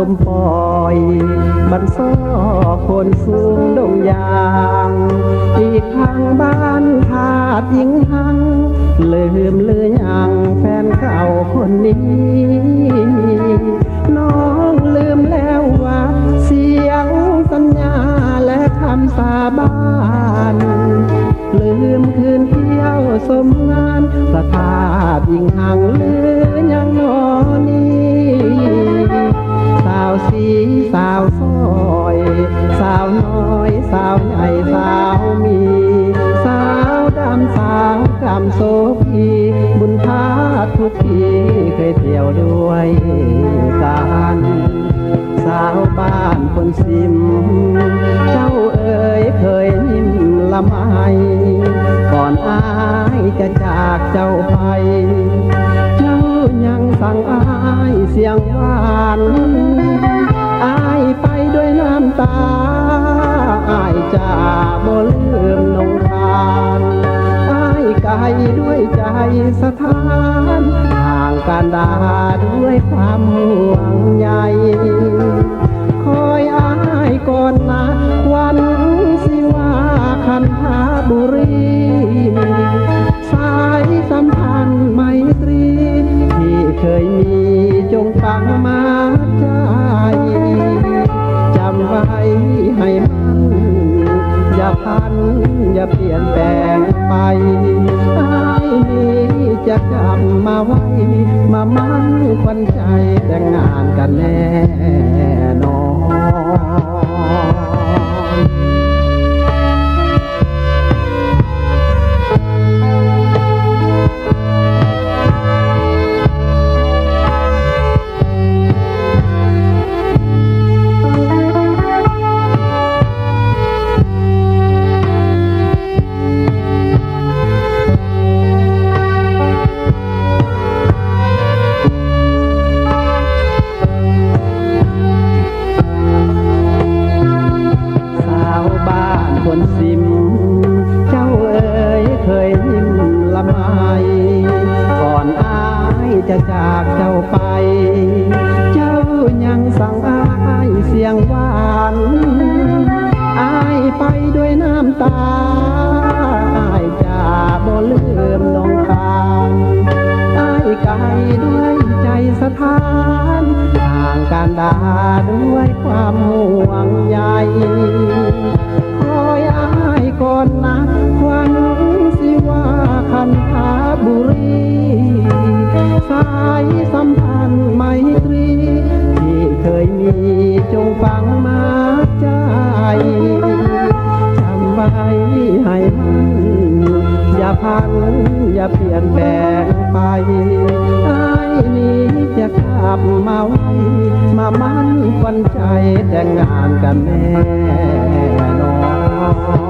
สมปอยบันซ้อคนสูงดงยางอีกทางบ้านทาดยิงหังลืมเลือยังแฟนเก่าคนนี้น้องลืมแล้วว่าเสียงสัญญาและคำสาบานลืมคืนเที่ยวสมงานประทาดยิงหังลือยังนอนี้สาวสีสาวซอยสาวน้อยสาวใหญ่สาวมีสาวดำสาวกำโสพีบุญพาทุกทีเคยเที่ยวด้วยกันสาวบ้านคนซิมเจ้าเอ๋ยเคยนิ่มละไมก่อนอายจะจากเจ้าไปเจ้ายังสั่งอายเสียงหวานอายไปด้วยน้ำตาอายจะบ่ลืมนงทานอายไกลด้วยใจสถานห่างกันดาด้วยความห่วงใยคอยอายก่อนนะวันสิว่าคันธาบุรีสายสัมพันธ์ไมตรีที่เคยมีจงฟังมาใจจำไว้ให้มันอย่าพันอย่าเปลี่ยนแปลงไปอายนี้จะกลับมาไว้มามั่นควันใจแต่งงานกันแน่นอนคนซิมเจ้าเอ๋ยเคยยิ้มละไมก่อนอายจะจากเจ้าไปเจ้ายังสั่งอายเสียงหวานอายไปด้วยน้ำตาอายจะบ่ลืมน้องทานอายไกลด้วยใจสถานห่างกันดาด้วยความห่วงใยคอยอายก่อนนะวันสิว่าคันธาบุรีสายสัมพันธ์ไมตรีที่เคยมีจงฟังมาใจจำไว้ให้มันอย่าพันอย่าเปลี่ยนแปลงไปอายนี้จะกลับมาไว้มามั่นควันใจแต่งงานกันแน่นอน